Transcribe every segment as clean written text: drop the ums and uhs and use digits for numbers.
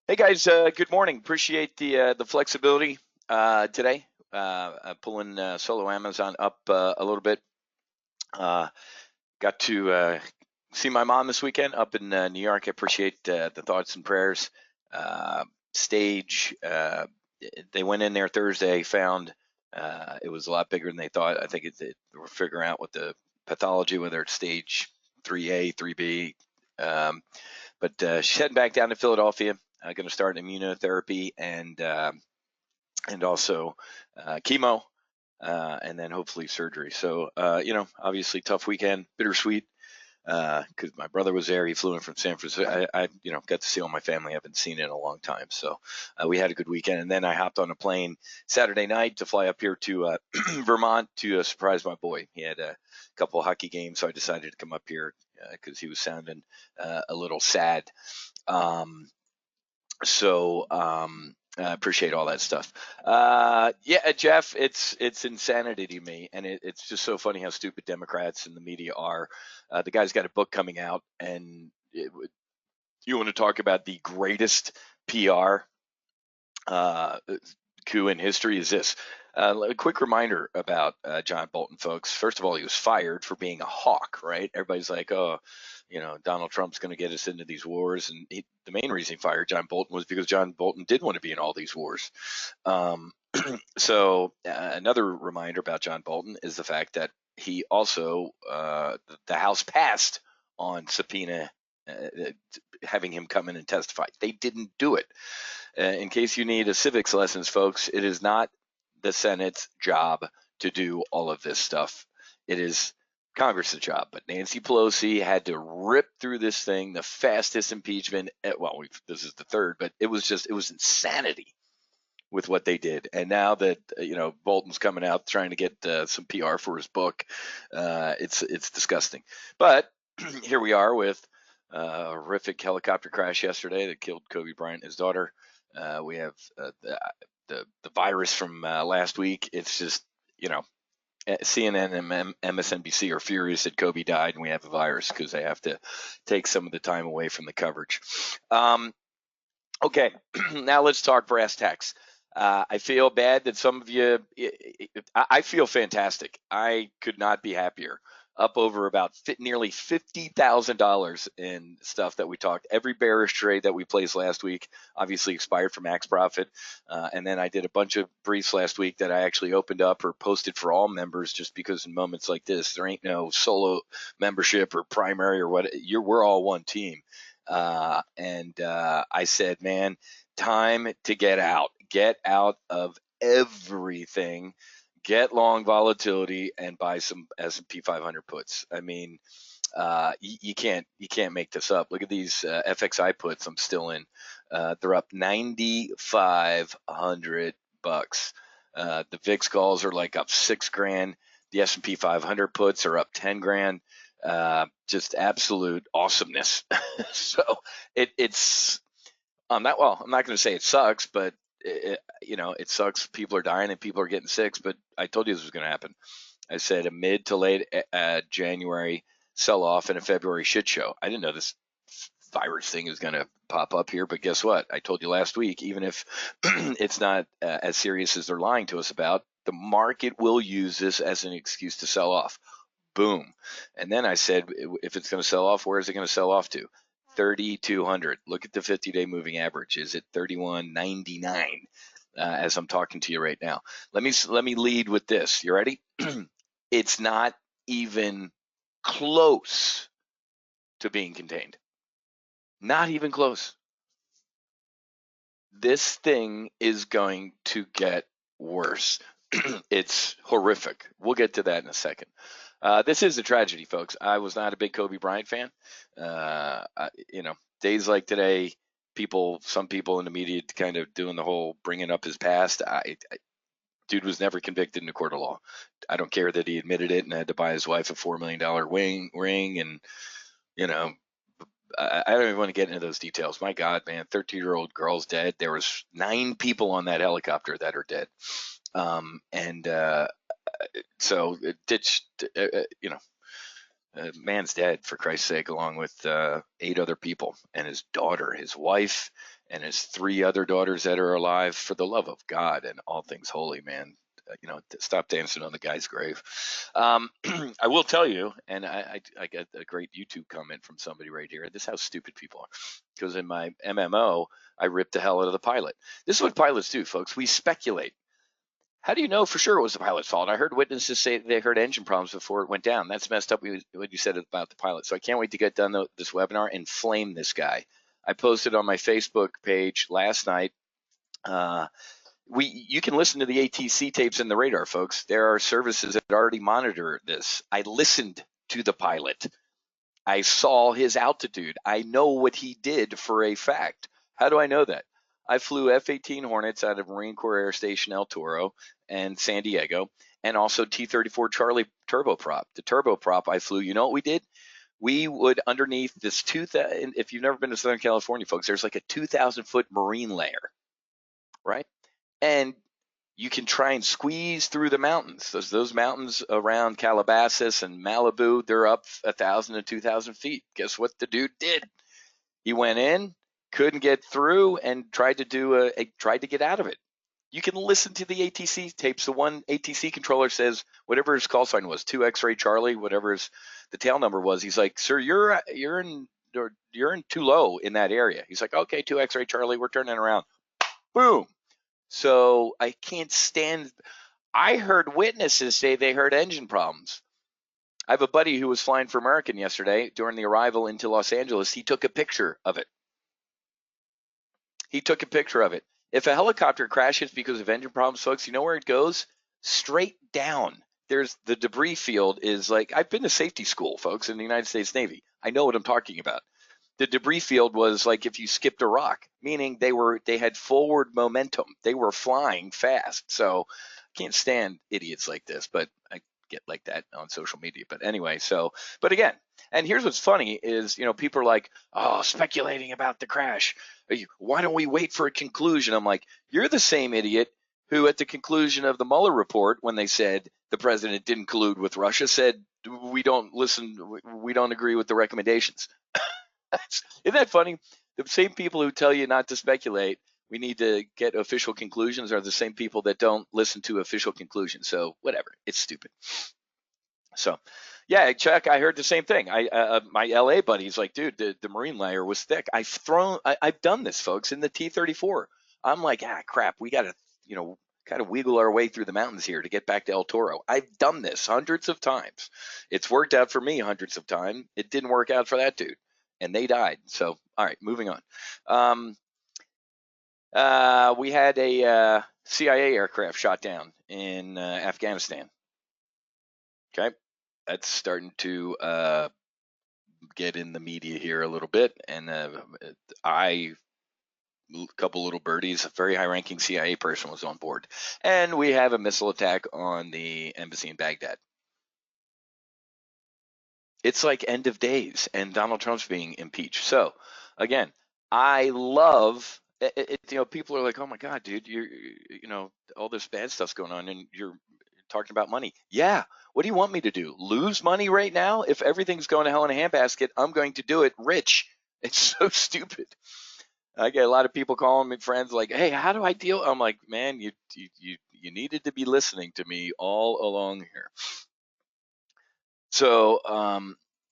Hey guys, good morning. Appreciate the flexibility today. Pulling solo Amazon up a little bit. Got to see my mom this weekend up in New York. I appreciate the thoughts and prayers. Stage, they went in there Thursday, found it was a lot bigger than they thought. I think they were figuring out what the pathology, whether it's stage 3A, 3B. But she's heading back down to Philadelphia. Going to start immunotherapy and also chemo, and then hopefully surgery. So obviously tough weekend, bittersweet, because my brother was there. He flew in from San Francisco. I got to see all my family I haven't seen in a long time. So we had a good weekend, and then I hopped on a plane Saturday night to fly up here to Vermont to surprise my boy. He had a couple of hockey games, so I decided to come up here because he was sounding a little sad. I appreciate all that stuff. Yeah, Jeff, it's insanity to me, and it's just so funny how stupid Democrats and the media are. The guy's got a book coming out, and you want to talk about the greatest PR coup in history is this. A quick reminder about John Bolton, folks. First of all, he was fired for being a hawk, right? Everybody's like, oh, Donald Trump's going to get us into these wars. And the main reason he fired John Bolton was because John Bolton did want to be in all these wars. So another reminder about John Bolton is the fact that he also, the House passed on subpoena having him come in and testify. They didn't do it. In case you need a civics lessons, folks, it is not the Senate's job to do all of this stuff. It is Congress's job. But Nancy Pelosi had to rip through this thing, the fastest impeachment. Well, this is the third, but it was insanity with what they did. And now that Bolton's coming out trying to get some PR for his book, it's disgusting. But here we are with a horrific helicopter crash yesterday that killed Kobe Bryant and his daughter. We have the virus from last week. It's just, CNN and MSNBC are furious that Kobe died and we have a virus because they have to take some of the time away from the coverage. Okay, now let's talk brass tacks. I feel bad that some of you, I feel fantastic. I could not be happier. Up over about nearly $50,000 in stuff that we talked. Every bearish trade that we placed last week obviously expired for max profit. And then I did a bunch of briefs last week that I actually opened up or posted for all members just because in moments like this, there ain't no solo membership or primary or what. We're all one team. I said, man, time to get out of everything, get long volatility and buy some S&P 500 puts. I mean, you can't make this up. Look at these FXI puts I'm still in. They're up 9,500 bucks. The VIX calls are like up $6,000. The S&P 500 puts are up 10 grand. Just absolute awesomeness. So it's I'm not going to say it sucks, but it sucks. People are dying and people are getting sick. But I told you this was going to happen. I said a mid to late January sell off and a February shit show. I didn't know this virus thing is going to pop up here, but guess what? I told you last week, even if it's not as serious as they're lying to us about, the market will use this as an excuse to sell off. Boom. And then I said, if it's going to sell off, where is it going to sell off to? 3,200. Look at the 50-day moving average. Is it 31.99 as I'm talking to you right now? Let me lead with this. You ready? It's not even close to being contained. Not even close. This thing is going to get worse. It's horrific. We'll get to that in a second. This is a tragedy, folks. I was not a big Kobe Bryant fan. Days like today, some people in the media kind of doing the whole bringing up his past. Dude was never convicted in a court of law. I don't care that he admitted it and had to buy his wife a $4 million ring. And, I don't even want to get into those details. My God, man, 13-year-old girl's dead. There was 9 people on that helicopter that are dead. So ditched, man's dead, for Christ's sake, along with 8 other people and his daughter, his wife, and his 3 other daughters that are alive. For the love of God and all things holy, man, stop dancing on the guy's grave. I will tell you, and I got a great YouTube comment from somebody right here. This is how stupid people are. Because in my MMO, I ripped the hell out of the pilot. This is what pilots do, folks. We speculate. How do you know for sure it was the pilot's fault? I heard witnesses say they heard engine problems before it went down. That's messed up what you said about the pilot. So I can't wait to get done this webinar and flame this guy. I posted on my Facebook page last night. You can listen to the ATC tapes in the radar, folks. There are services that already monitor this. I listened to the pilot. I saw his altitude. I know what he did for a fact. How do I know that? I flew F-18 Hornets out of Marine Corps Air Station El Toro and San Diego, and also T-34 Charlie turboprop. The turboprop I flew, you know what we did? We would, underneath this if you've never been to Southern California, folks, there's like a 2,000-foot marine layer, right? And you can try and squeeze through the mountains. Those mountains around Calabasas and Malibu, they're up 1,000 to 2,000 feet. Guess what the dude did? He went in, couldn't get through, and tried to get out of it. You can listen to the ATC tapes. The one ATC controller says whatever his call sign was, 2 X-ray Charlie, whatever the tail number was. He's like, "Sir, you're in too low in that area." He's like, "Okay, 2 X-ray Charlie, we're turning around." Boom. So I can't stand. I heard witnesses say they heard engine problems. I have a buddy who was flying for American yesterday during the arrival into Los Angeles. He took a picture of it. If a helicopter crashes because of engine problems, folks, you know where it goes? Straight down. There's the debris field is like, I've been to safety school, folks, in the United States Navy. I know what I'm talking about. The debris field was like if you skipped a rock, meaning they had forward momentum. They were flying fast. So I can't stand idiots like this, but I get like that on social media. But anyway, but again, and here's what's funny is, people are like, oh, speculating about the crash. Why don't we wait for a conclusion? I'm like, you're the same idiot who at the conclusion of the Mueller report, when they said the president didn't collude with Russia, said, we don't agree with the recommendations. Isn't that funny? The same people who tell you not to speculate, we need to get official conclusions, are the same people that don't listen to official conclusions. So whatever, it's stupid. So, yeah, Chuck, I heard the same thing. My LA buddy's like, dude, the marine layer was thick. I've done this, folks, in the T-34. I'm like, crap, we got to, kind of wiggle our way through the mountains here to get back to El Toro. I've done this hundreds of times. It's worked out for me hundreds of times. It didn't work out for that dude, and they died. So, all right, moving on. We had a CIA aircraft shot down in Afghanistan. Okay, that's starting to get in the media here a little bit, and a couple little birdies, a very high-ranking CIA person was on board, and we have a missile attack on the embassy in Baghdad. It's like end of days, and Donald Trump's being impeached. So, again, I love it. People are like, "Oh my God, dude, you're all this bad stuff's going on, and you're talking about money." Yeah. What do you want me to do? Lose money right now? If everything's going to hell in a handbasket, I'm going to do it rich. It's so stupid. I get a lot of people calling me friends like, "Hey, how do I deal?" I'm like, "Man, you needed to be listening to me all along here." So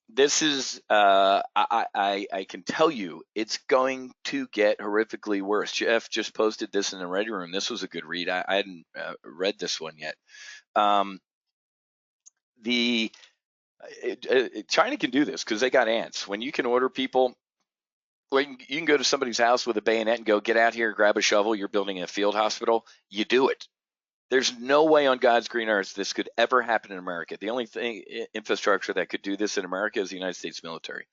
this is I can tell you it's going to get horrifically worse. Jeff just posted this in the Ready Room. This was a good read. I hadn't read this one yet. China can do this because they got ants. When you can order people, when you can go to somebody's house with a bayonet and go, "Get out here, grab a shovel, you're building a field hospital," you do it. There's no way on God's green earth this could ever happen in America. The only infrastructure that could do this in America is the United States military.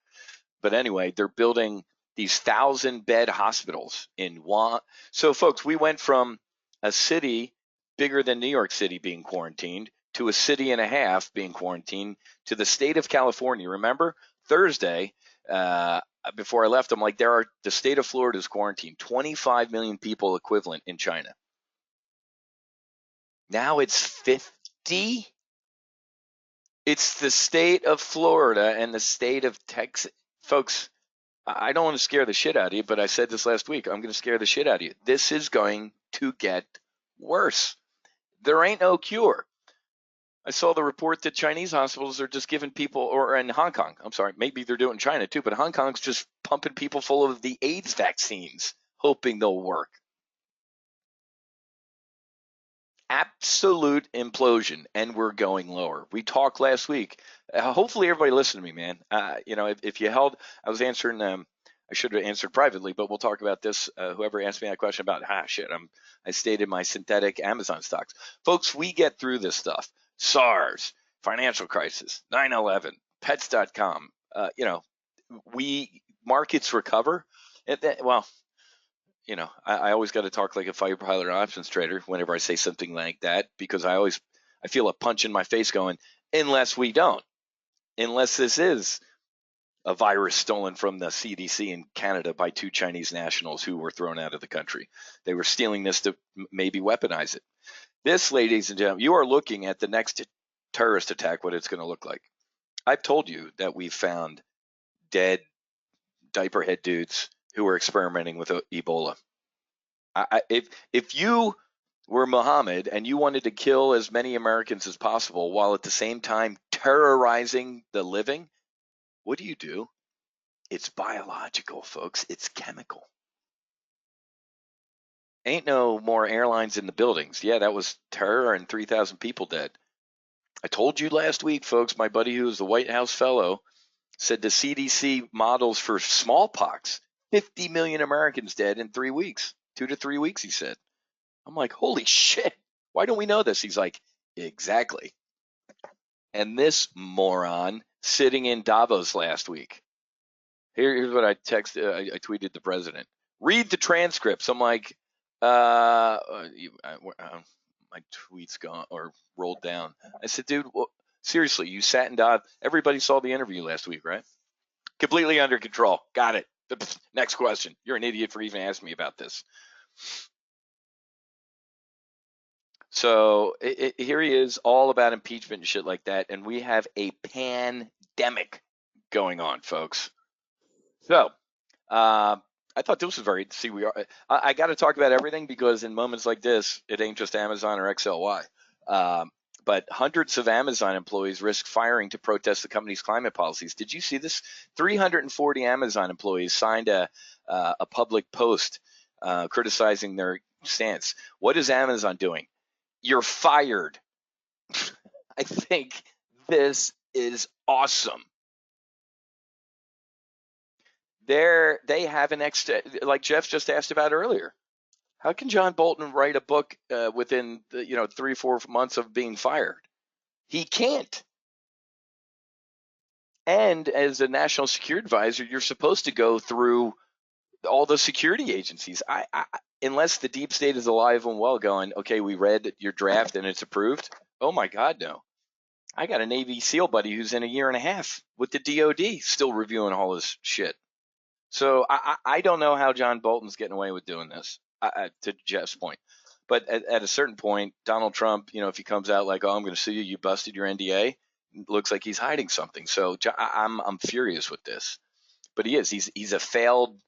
But anyway, they're building these 1,000-bed hospitals in one. So, folks, we went from a city bigger than New York City being quarantined to a city and a half being quarantined to the state of California. Remember, Thursday, before I left, I'm like, the state of Florida is quarantined, 25 million people equivalent in China. Now it's 50. It's the state of Florida and the state of Texas. Folks, I don't want to scare the shit out of you, but I said this last week. I'm going to scare the shit out of you. This is going to get worse. There ain't no cure. I saw the report that Chinese hospitals are just giving people, or in Hong Kong, I'm sorry, maybe they're doing it in China too, but Hong Kong's just pumping people full of the AIDS vaccines, hoping they'll work. Absolute implosion, and we're going lower. We talked last week. Hopefully, everybody listened to me, man. If you held, I was answering. I should have answered privately, but we'll talk about this. Whoever asked me that question about, shit, I stated my synthetic Amazon stocks, folks. We get through this stuff. SARS, financial crisis, 9/11, Pets.com. We markets recover. Well, I always got to talk like a fighter pilot or options trader whenever I say something like that, because I feel a punch in my face going, unless we don't, unless this is a virus stolen from the CDC in Canada by 2 Chinese nationals who were thrown out of the country. They were stealing this to maybe weaponize it. This, ladies and gentlemen, you are looking at the next terrorist attack, what it's going to look like. I've told you that we've found dead diaper head dudes who were experimenting with Ebola. If you were Muhammad and you wanted to kill as many Americans as possible while at the same time terrorizing the living, what do? It's biological, folks. It's chemical. Ain't no more airlines in the buildings. Yeah, that was terror and 3,000 people dead. I told you last week, folks, my buddy who was the White House fellow said the CDC models for smallpox, 50 million Americans dead in 3 weeks, 2 to 3 weeks, he said. I'm like, holy shit, why don't we know this? He's like, exactly. And this moron sitting in Davos last week. Here's what I tweeted the president. Read the transcripts. I'm like, my tweet's gone or rolled down. I said, dude, seriously, you sat in Davos. Everybody saw the interview last week, right? Completely under control. Got it. Next question. You're an idiot for even asking me about this. So here he is, all about impeachment and shit like that, and we have a pandemic going on, folks. So I thought this was very. See, we are. I got to talk about everything because in moments like this, it ain't just Amazon or XLY. But hundreds of Amazon employees risk firing to protest the company's climate policies. Did you see this? 340 Amazon employees signed a public post criticizing their stance. What is Amazon doing? You're fired. I think this is awesome. They have an extra, like Jeff just asked about earlier. How can John Bolton write a book within 3-4 months of being fired? He can't. And as a national security advisor, you're supposed to go through all the security agencies. Unless the deep state is alive and well, going, okay, we read your draft and it's approved. Oh my God, no. I got a Navy SEAL buddy who's in a year and a half with the DOD still reviewing all his shit. So I don't know how John Bolton's getting away with doing this, to Jeff's point. But at a certain point, Donald Trump, if he comes out like, oh, I'm going to sue you, you busted your NDA, looks like he's hiding something. So I'm furious with this. But he is. He's a failed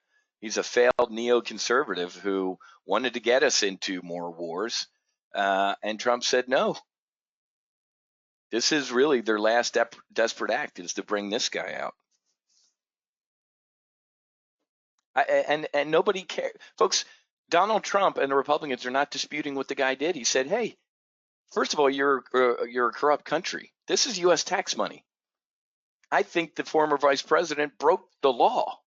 neoconservative who wanted to get us into more wars, and Trump said no. This is really their last desperate act, is to bring this guy out. And nobody cares. Folks, Donald Trump and the Republicans are not disputing what the guy did. He said, hey, first of all, you're a corrupt country. This is U.S. tax money. I think the former vice president broke the law.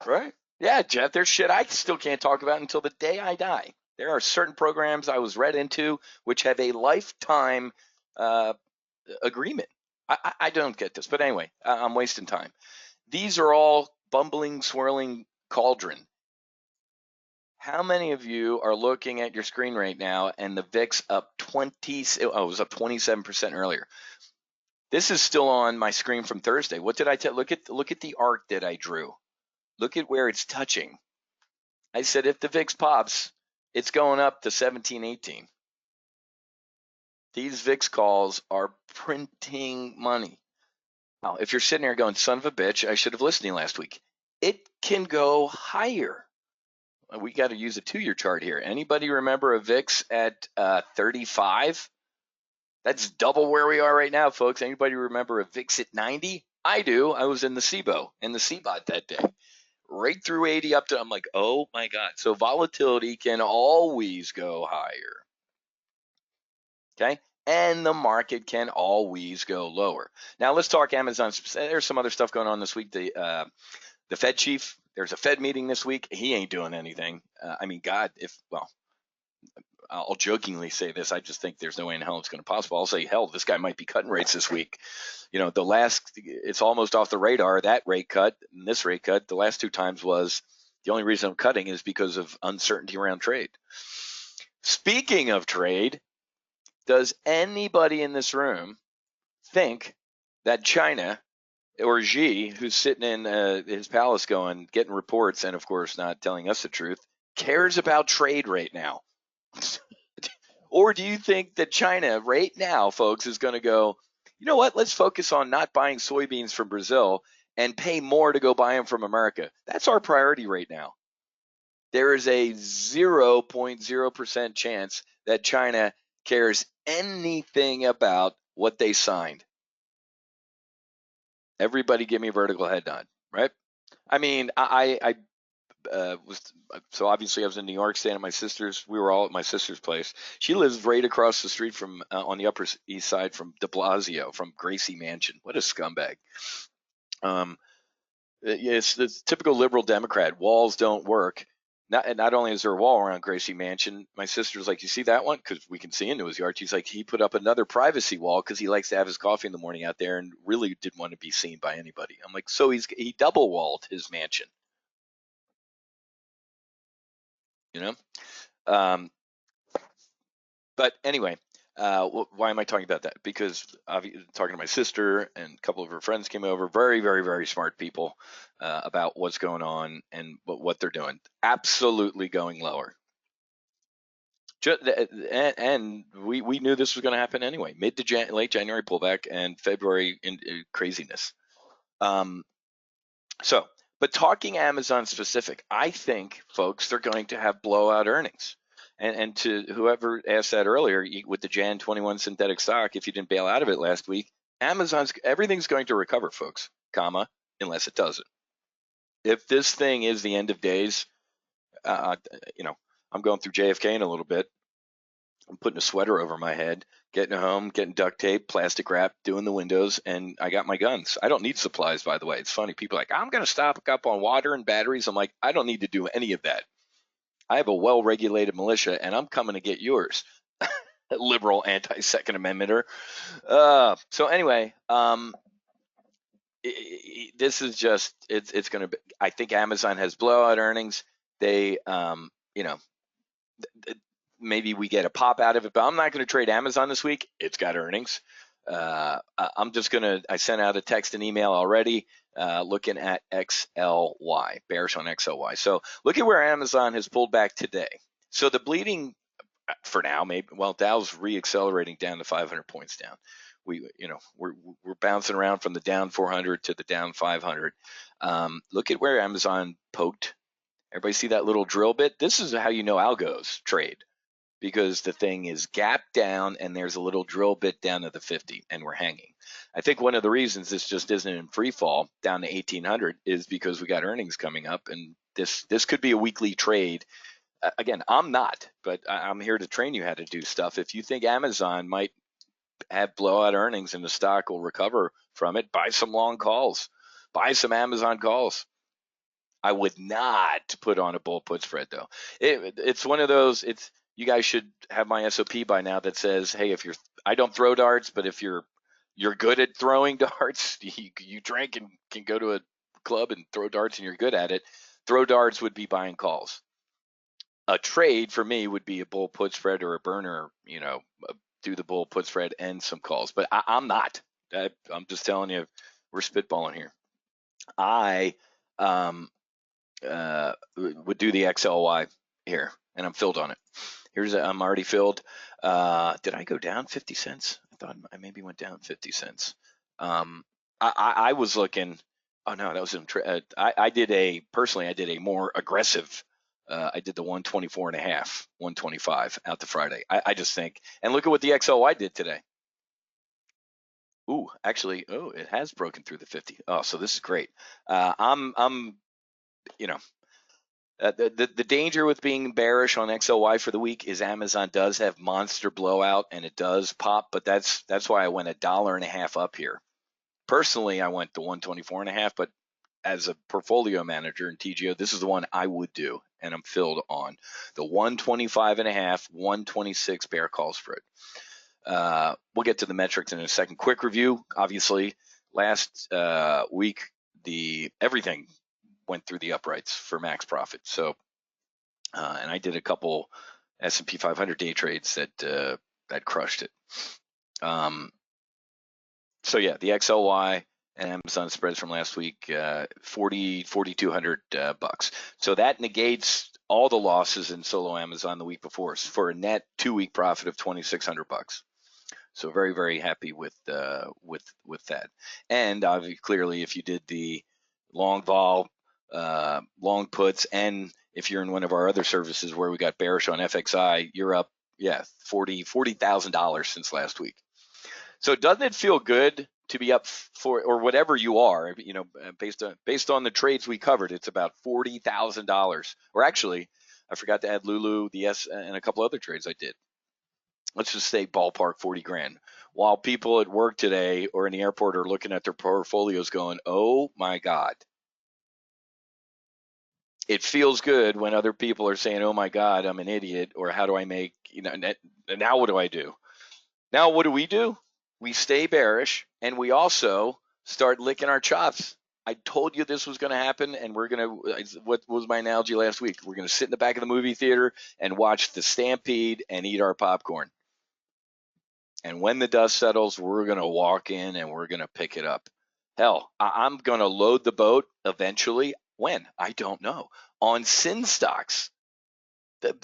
Right? Yeah, Jeff, there's shit I still can't talk about until the day I die. There are certain programs I was read into which have a lifetime agreement. I don't get this. But anyway, I'm wasting time. These are all bumbling, swirling cauldron. How many of you are looking at your screen right now and the VIX up 20? Oh, it was up 27% earlier. This is still on my screen from Thursday. What did I tell? Look at the arc that I drew. Look at where it's touching. I said if the VIX pops, it's going up to 17, 18. These VIX calls are printing money. Now, if you're sitting there going, son of a bitch, I should have listened to you last week. It can go higher. We got to use a 2-year chart here. Anybody remember a VIX at 35? That's double where we are right now, folks. Anybody remember a VIX at 90? I do. I was in the SIBO, in the CBOT that day. Right through 80 up to, I'm like, oh my God. So volatility can always go higher. Okay. And the market can always go lower. Now let's talk Amazon. There's some other stuff going on this week. The Fed chief, there's a Fed meeting this week. He ain't doing anything. I mean, God, I'll jokingly say this. I just think there's no way in hell it's going to possible. I'll say, hell, this guy might be cutting rates this week. It's almost off the radar, that rate cut and this rate cut. The last 2 times was the only reason I'm cutting is because of uncertainty around trade. Speaking of trade, does anybody in this room think that China or Xi, who's sitting in his palace getting reports and, of course, not telling us the truth, cares about trade right now? Or do you think that China right now, folks, is going to go, you know what, let's focus on not buying soybeans from Brazil and pay more to go buy them from America? That's our priority right now. There is a 0.0% chance that China cares anything about what they signed. Everybody give me a vertical head nod, right? I mean, I so obviously I was in New York staying at my sister's. We were all at my sister's place. She lives right across the street from on the Upper East Side from De Blasio, from Gracie Mansion. What a scumbag. It's the typical liberal Democrat. Walls don't work. Not only is there a wall around Gracie Mansion, my sister's like, you see that one? Because we can see into his yard. She's like, he put up another privacy wall because he likes to have his coffee in the morning out there and really didn't want to be seen by anybody. I'm like, so he double walled his mansion, you know? But anyway, why am I talking about that? Because talking to my sister and a couple of her friends came over, very, very, very smart people about what's going on and what they're doing. Absolutely going lower. And we knew this was going to happen anyway. Mid to late January pullback and February craziness. But talking Amazon specific, I think, folks, they're going to have blowout earnings. And to whoever asked that earlier, with the Jan 21 synthetic stock, if you didn't bail out of it last week, everything's going to recover, folks, unless it doesn't. If this thing is the end of days, I'm going through JFK in a little bit. I'm putting a sweater over my head, getting home, getting duct tape, plastic wrap, doing the windows, and I got my guns. I don't need supplies, by the way. It's funny. People are like, I'm going to stock up on water and batteries. I'm like, I don't need to do any of that. I have a well-regulated militia, and I'm coming to get yours. Liberal anti-Second Amendmenter. So anyway, this is just, it's going to be, I think Amazon has blowout earnings. They, maybe we get a pop out of it, but I'm not going to trade Amazon this week. It's got earnings. I'm just going to, I sent out a text and email already looking at XLY, bearish on XLY. So look at where Amazon has pulled back today. So the bleeding for now, Dow's re-accelerating down to 500 points down. We're bouncing around from the down 400 to the down 500. Look at where Amazon poked. Everybody see that little drill bit? This is how you know algos trade, because the thing is gapped down and there's a little drill bit down to the 50 and we're hanging. I think one of the reasons this just isn't in free fall down to 1800 is because we got earnings coming up, and this could be a weekly trade. Again, I'm not, but I'm here to train you how to do stuff. If you think Amazon might have blowout earnings and the stock will recover from it, buy some long calls, buy some Amazon calls. I would not put on a bull put spread though. It's one of those, you guys should have my SOP by now that says, hey, I don't throw darts, but if you're good at throwing darts, you drink and can go to a club and throw darts and you're good at it. Throw darts would be buying calls. A trade for me would be a bull put spread or a burner, do the bull put spread and some calls. But I'm not. I'm just telling you, we're spitballing here. I would do the XLY here, and I'm filled on it. I'm already filled. Did I go down 50 cents? I thought I maybe went down 50 cents. I was looking. Oh no, that was I did I did a more aggressive. I did the 124 and a half, 125 out to Friday. I just think, and look at what the XLY did today. Ooh, actually, it has broken through the 50. Oh, so this is great. I'm, you know, the danger with being bearish on XLY for the week is Amazon does have monster blowout and it does pop, but that's why I went $1.50 up here. Personally, I went to 124 and a half, but as a portfolio manager in TGO, this is the one I would do, and I'm filled on the 125 and a half, 126 bear call spread. We'll get to the metrics in a second. Quick review. Obviously, last week everything went through the uprights for max profit. So, and I did a couple S&P 500 day trades that crushed it. So yeah, the XLY and Amazon spreads from last week, $4,200 So that negates all the losses in solo Amazon the week before for a net 2-week profit of $2,600. So very, very happy with that. And clearly, if you did the long vol, long puts, and if you're in one of our other services where we got bearish on FXI, you're up, $40,000 since last week. So doesn't it feel good to be up for, or whatever you are, based on the trades we covered, it's about $40,000. Or actually, I forgot to add Lulu, the S, and a couple other trades I did. Let's just say ballpark 40 grand. While people at work today or in the airport are looking at their portfolios going, oh my God. It feels good when other people are saying, oh my God, I'm an idiot, or how do I make, now what do I do? Now what do? We stay bearish, and we also start licking our chops. I told you this was going to happen, and what was my analogy last week? We're going to sit in the back of the movie theater and watch the stampede and eat our popcorn. And when the dust settles, we're going to walk in and we're going to pick it up. Hell, I'm going to load the boat eventually. When? I don't know. On sin stocks. The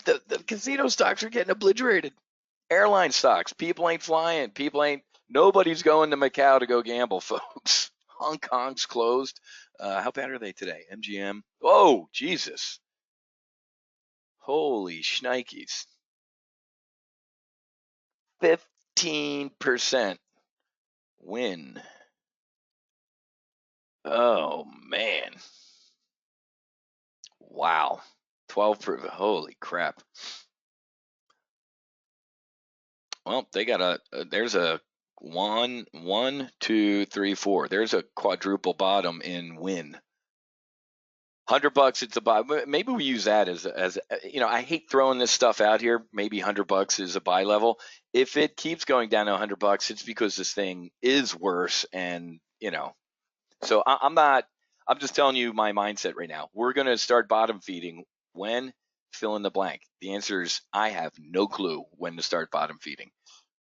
casino stocks are getting obliterated. Airline stocks. People ain't flying. Nobody's going to Macau to go gamble, folks. Hong Kong's closed. How bad are they today? MGM. Oh, Jesus. Holy shnikes. 15% win. Oh, man. Wow. 12 holy crap. Well, they got there's a 1, 2, 3, 4. There's a quadruple bottom in win. $100, it's a buy. Maybe we use that as I hate throwing this stuff out here. Maybe $100 is a buy level. If it keeps going down to $100, it's because this thing is worse. And so I'm just telling you my mindset right now. We're going to start bottom feeding when, fill in the blank. The answer is I have no clue when to start bottom feeding.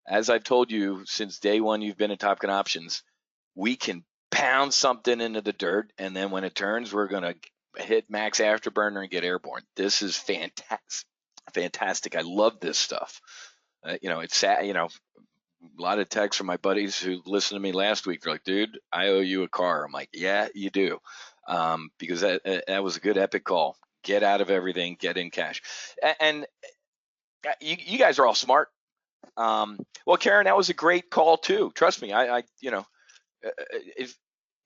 As I've told you since day one, you've been at Top Gun Options. We can pound something into the dirt, and then when it turns, we're going to hit max afterburner and get airborne. This is fantastic. I love this stuff. It's sad. A lot of texts from my buddies who listened to me last week. They're like, dude, I owe you a car. I'm like, yeah, you do. Because that was a good epic call. Get out of everything, get in cash. And you guys are all smart. Well, Karen, that was a great call too. Trust me.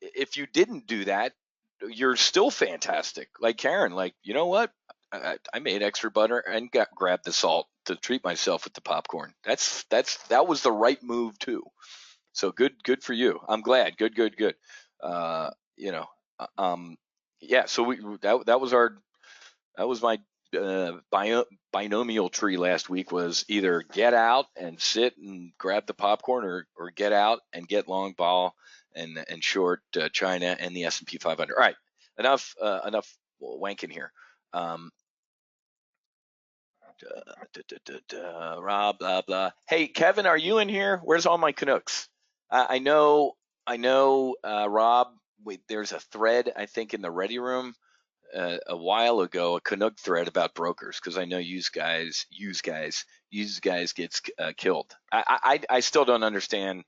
If you didn't do that, you're still fantastic. Like Karen, you know what? I made extra butter and grabbed the salt to treat myself with the popcorn. That was the right move too. So good for you. I'm glad. Good. Yeah. So that was my binomial tree last week. Was either get out and sit and grab the popcorn, or get out and get long ball and short China and the S&P 500. All right, enough wanking here. Rob, blah blah. Hey, Kevin, are you in here? Where's all my Canucks? I know, Rob. Wait, there's a thread I think in the Ready Room a while ago, a Canuck thread about brokers, because I know you guys gets killed. I still don't understand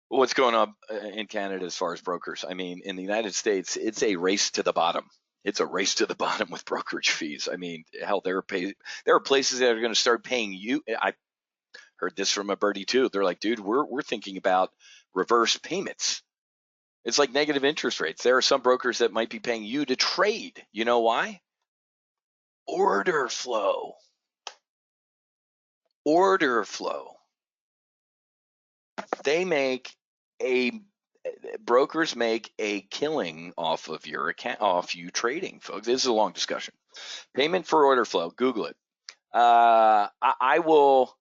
What's going on in Canada as far as brokers? I mean, in the United States, it's a race to the bottom. It's a race to the bottom with brokerage fees. I mean, hell, there are places that are going to start paying you. I heard this from a birdie too. They're like, dude, we're thinking about reverse payments. It's like negative interest rates. There are some brokers that might be paying you to trade. You know why? Order flow. Order flow. They make a brokers make a killing off of your account, off you trading, folks. This is a long discussion. Payment for order flow. Google it. I will.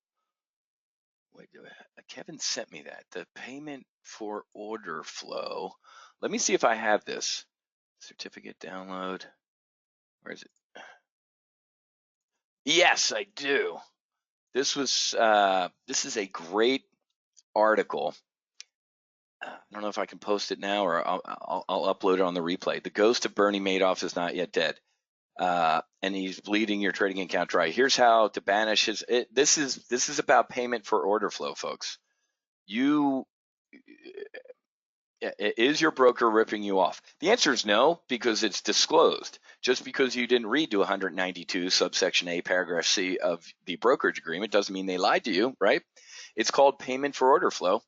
Wait, Kevin sent me that. The payment for order flow. Let me see if I have this. Certificate download. Where is it? Yes, I do. This is a great article. I don't know if I can post it now or I'll upload it on the replay. The ghost of Bernie Madoff is not yet dead. And he's bleeding your trading account dry. Here's how to banish his. This is about payment for order flow, folks. Is your broker ripping you off? The answer is no, because it's disclosed. Just because you didn't read to 192 subsection A paragraph C of the brokerage agreement doesn't mean they lied to you, right? It's called payment for order flow.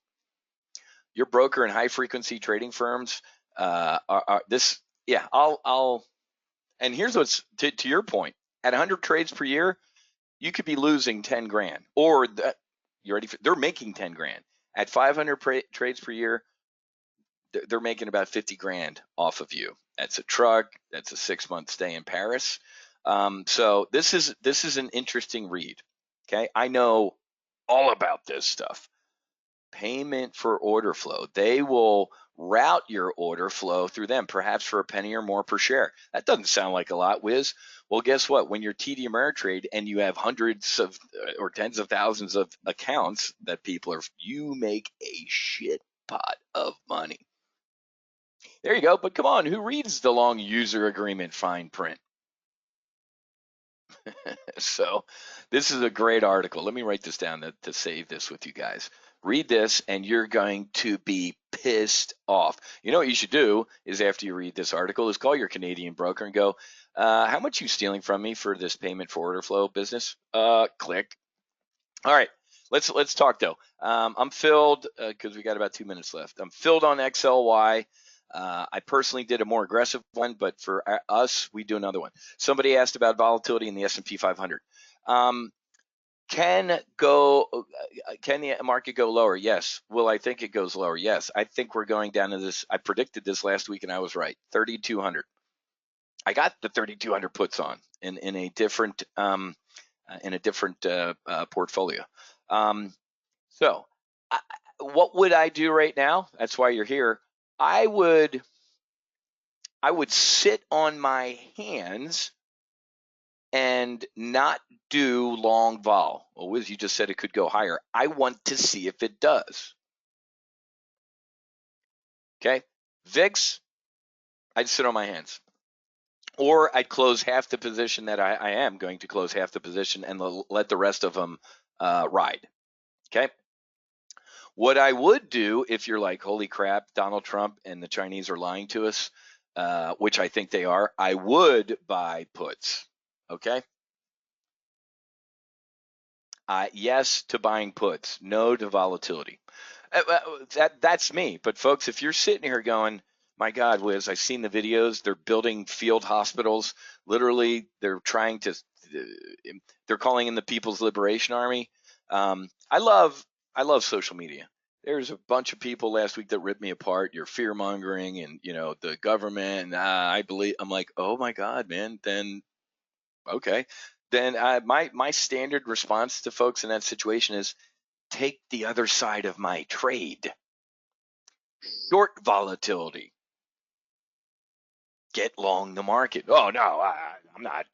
Your broker and high frequency trading firms are this. Yeah, I'll. And here's what's to your point. At 100 trades per year, you could be losing 10 grand, or you ready? They're making 10 grand. At 500 trades per year, they're making about 50 grand off of you. That's a truck. That's a 6-month stay in Paris. So this is an interesting read. Okay, I know all about this stuff. Payment for order flow. They will route your order flow through them, perhaps for a penny or more per share. That doesn't sound like a lot, Wiz. Well, guess what? When you're TD Ameritrade and you have hundreds of or tens of thousands of accounts that people are, you make a shit pot of money. There you go. But come on, who reads the long user agreement fine print? So this is a great article. Let me write this down to save this with you guys. Read this and you're going to be pissed off. You know what you should do is, after you read this article, is call your Canadian broker and go, how much are you stealing from me for this payment for order flow business? Click. All right, let's talk though. I'm filled because we got about 2 minutes left. I'm filled on XLY. I personally did a more aggressive one, but for us, we do another one. Somebody asked about volatility in the S&P 500. Can the market go lower? Yes. Will I think it goes lower? Yes. I think we're going down to this. I predicted this last week and I was right. 3,200. I got the 3,200 puts on in a different portfolio. So what would I do right now? That's why you're here. I would sit on my hands and not do long vol. Well, Wiz, you just said it could go higher. I want to see if it does. Okay, VIX, I'd sit on my hands. Or I'd close half the position that I am going to close half the position and let the rest of them ride. Okay. What I would do, if you're like, holy crap, Donald Trump and the Chinese are lying to us, which I think they are, I would buy puts. Okay. Yes to buying puts, no to volatility. That's me. But folks, if you're sitting here going, my God, Wiz, I've seen the videos. They're building field hospitals. Literally, they're trying to. They're calling in the People's Liberation Army. I love social media. There's a bunch of people last week that ripped me apart. You're fear mongering, and the government. I believe. I'm like, oh my God, man. Then okay. Then my standard response to folks in that situation is, take the other side of my trade. Short volatility. Get long the market. Oh no, I'm not.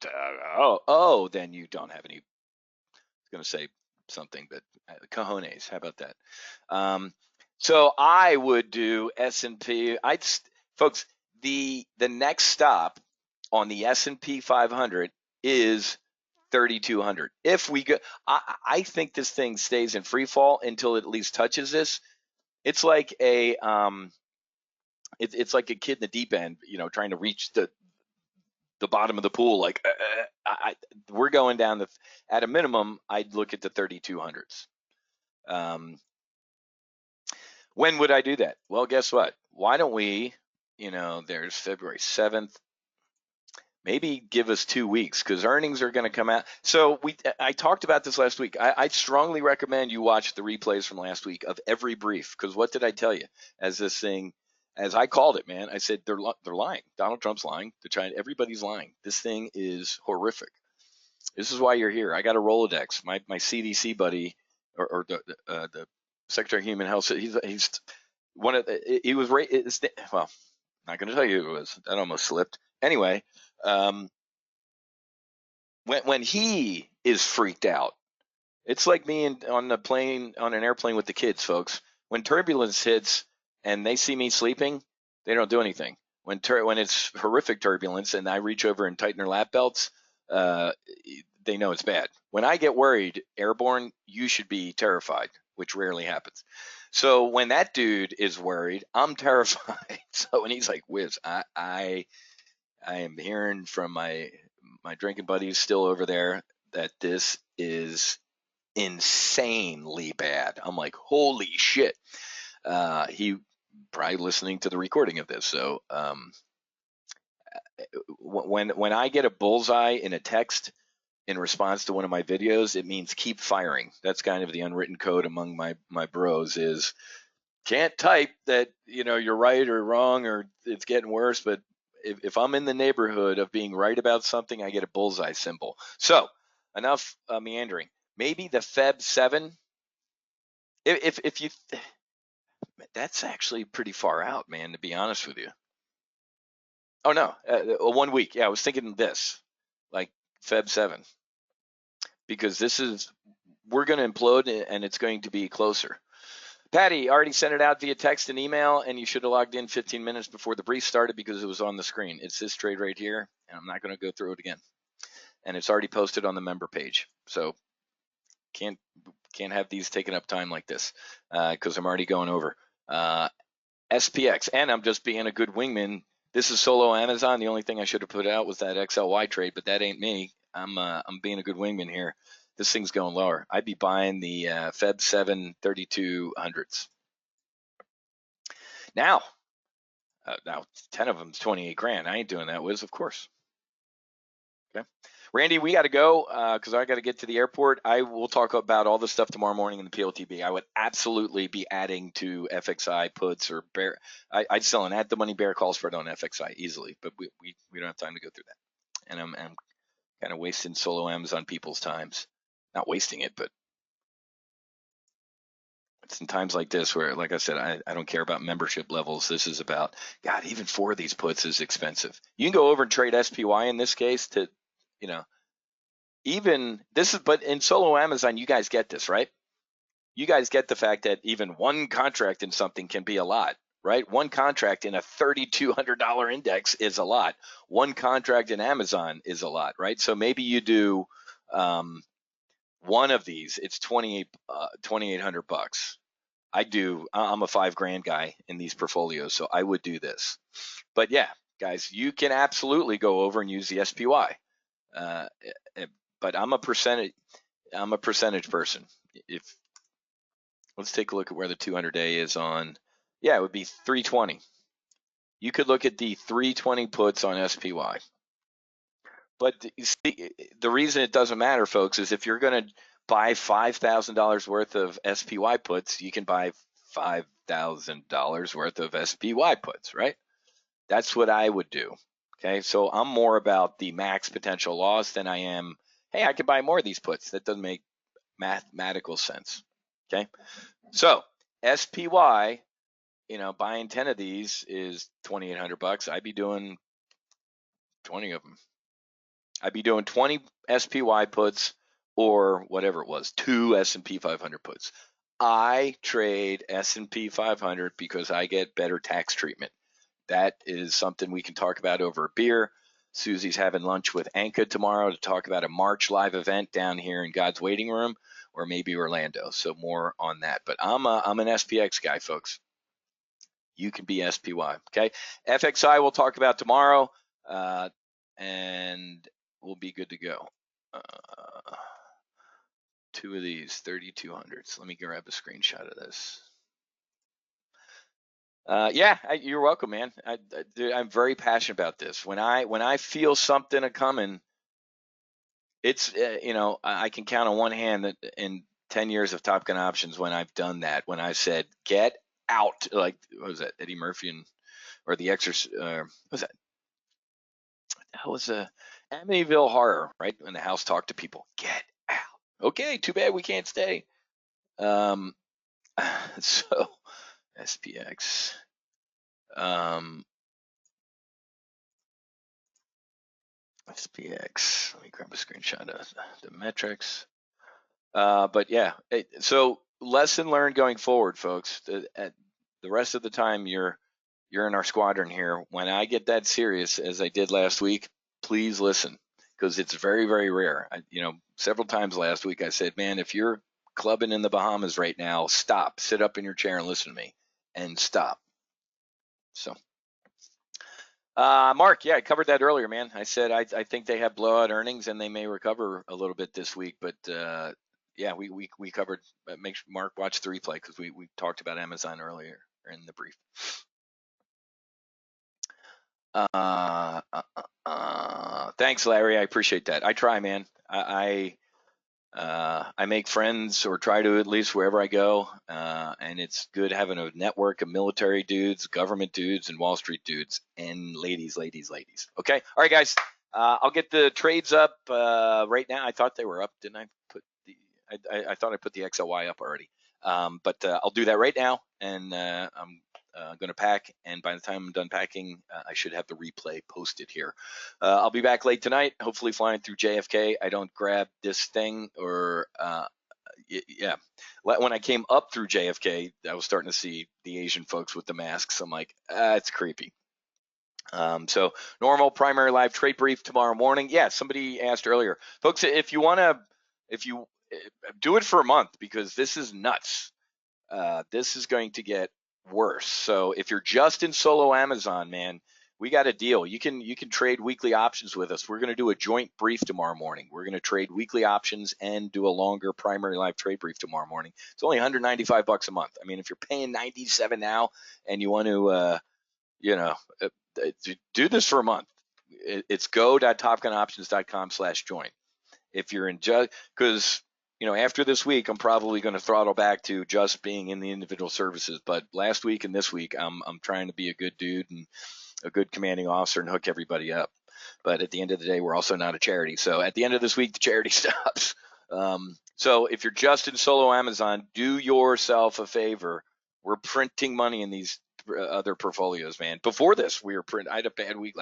Then you don't have any. I was going to say something, but cojones. How about that? So I would do S&P. Folks, the next stop on the S&P 500 is 3,200. If we go, I think this thing stays in free fall until it at least touches this. it's like a it's like a kid in the deep end, trying to reach the bottom of the pool. Like we're going down at a minimum, I'd look at the 3200s. When would I do that? Well, guess what? Why don't we, there's February 7th, maybe give us 2 weeks, because earnings are going to come out. So I talked about this last week. I strongly recommend you watch the replays from last week of every brief, because what did I tell you? As I called it, man, I said they're lying. Donald Trump's lying. Everybody's lying. This thing is horrific. This is why you're here. I got a Rolodex. My CDC buddy, or the Secretary of Human Health, he's one of he was well, not going to tell you who it was. That almost slipped. Anyway, when he is freaked out, it's like me on an airplane with the kids, folks. When turbulence hits and they see me sleeping, they don't do anything. When it's horrific turbulence and I reach over and tighten their lap belts, they know it's bad. When I get worried, airborne, you should be terrified, which rarely happens. So when that dude is worried, I'm terrified. So when he's like, Wiz, I am hearing from my drinking buddies still over there that this is insanely bad. I'm like, holy shit. He probably listening to the recording of this. So when I get a bullseye in a text in response to one of my videos, it means keep firing. That's kind of the unwritten code among my bros is can't type that, you're right or wrong or it's getting worse. But if I'm in the neighborhood of being right about something, I get a bullseye symbol. So enough meandering. Maybe the Feb 7, if you, that's actually pretty far out, man, to be honest with you. Oh no, 1 week. Yeah, I was thinking this, like Feb 7, because we're going to implode and it's going to be closer. Patty already sent it out via text and email, and you should have logged in 15 minutes before the brief started because it was on the screen. It's this trade right here, and I'm not going to go through it again. And it's already posted on the member page. So can't have these taking up time like this because I'm already going over. SPX, and I'm just being a good wingman. This is solo Amazon. The only thing I should have put out was that XLY trade, but that ain't me. I'm being a good wingman here. This thing's going lower. I'd be buying the Feb 7 3200s. Now 10 of them's 28 grand. I ain't doing that, Wiz, of course. Okay. Randy, we got to go because I got to get to the airport. I will talk about all this stuff tomorrow morning in the PLTB. I would absolutely be adding to FXI puts or bear. I'd sell an at the money bear call spread on FXI easily, but we don't have time to go through that. And I'm kind of wasting solo Amazon people's times. Not wasting it, but it's in times like this where, like I said, I don't care about membership levels. This is about, God, even 4 of these puts is expensive. You can go over and trade SPY in this case to, even this is, but in solo Amazon, you guys get this, right? You guys get the fact that even one contract in something can be a lot, right? One contract in a $3,200 index is a lot. One contract in Amazon is a lot, right? So maybe you do one of these, it's $2,800. I'm a $5,000 guy in these portfolios, so I would do this. But yeah, guys, you can absolutely go over and use the SPY. But I'm a percentage person. Let's take a look at where the 200-day is on. Yeah, it would be 320. You could look at the 320 puts on SPY. But you see, the reason it doesn't matter, folks, is if you're going to buy $5,000 worth of SPY puts, you can buy $5,000 worth of SPY puts, right? That's what I would do. Okay, so I'm more about the max potential loss than I am, hey, I could buy more of these puts. That doesn't make mathematical sense. Okay, so SPY, buying 10 of these is $2,800. I'd be doing 20 of them. I'd be doing 20 SPY puts or whatever it was, 2 S&P 500 puts. I trade S&P 500 because I get better tax treatment. That is something we can talk about over a beer. Susie's having lunch with Anka tomorrow to talk about a March live event down here in God's waiting room, or maybe Orlando. So more on that. But I'm an SPX guy, folks. you can be SPY. Okay. FXI we'll talk about tomorrow, and we'll be good to go. Two of these 3200s. Let me grab a screenshot of this. Yeah, you're welcome, man. I'm very passionate about this. When I feel something a coming, it's I can count on one hand that in 10 years of Top Gun options when I've done that, when I said get out, like what was that, Eddie Murphy or the Exorcist, what was that? That was a Amityville Horror, right? When the house talked to people, get out. Okay, too bad we can't stay. So SPX. SPX. Let me grab a screenshot of the metrics. But yeah, so lesson learned going forward, folks. The rest of the time you're in our squadron here. When I get that serious, as I did last week, please listen, because it's very, very rare. Several times last week I said, man, if you're clubbing in the Bahamas right now, stop, sit up in your chair and listen to me, and stop. So. Mark, yeah, I covered that earlier, man. I said I think they have blowout earnings and they may recover a little bit this week, but yeah, we covered. Make sure Mark watch the replay because we talked about Amazon earlier in the brief. Thanks, Larry. I appreciate that. I try, man. I make friends, or try to, at least wherever I go, and it's good having a network of military dudes, government dudes, and Wall Street dudes, and ladies. Okay, all right, guys. I'll get the trades up right now. I thought they were up. Didn't I put the? I thought I put the XLY up already. But I'll do that right now, and I'm going to pack, and by the time I'm done packing, I should have the replay posted here. I'll be back late tonight, hopefully flying through JFK. I don't grab this thing, or yeah. When I came up through JFK, I was starting to see the Asian folks with the masks. I'm like, it's creepy. So normal primary live trade brief tomorrow morning. Yeah, somebody asked earlier, folks, if you do it for a month, because this is nuts. This is going to get worse. So if you're just in solo Amazon, man, we got a deal. You can trade weekly options with us. We're going to do a joint brief tomorrow morning. We're going to trade weekly options and do a longer primary live trade brief tomorrow morning. It's only $195 a month. I mean, if you're paying $97 now and you want to, do this for a month, it's go.topgunoptions.com/join. If you're in because after this week, I'm probably going to throttle back to just being in the individual services. But last week and this week, I'm trying to be a good dude and a good commanding officer and hook everybody up. But at the end of the day, we're also not a charity. So at the end of this week, the charity stops. So if you're just in solo Amazon, do yourself a favor. We're printing money in these other portfolios, man. Before this, I had a bad week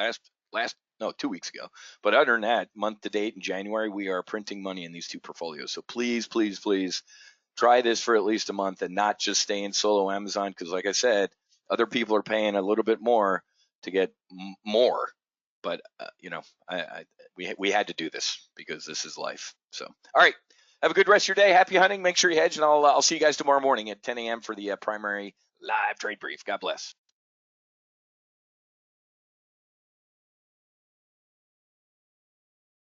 2 weeks ago. But other than that, month to date in January, we are printing money in these two portfolios. So please, please, please try this for at least a month and not just stay in solo Amazon, because like I said, other people are paying a little bit more to get more. But we had to do this because this is life. So all right, have a good rest of your day. Happy hunting. Make sure you hedge, and I'll see you guys tomorrow morning at 10 a.m. for the primary live trade brief. God bless.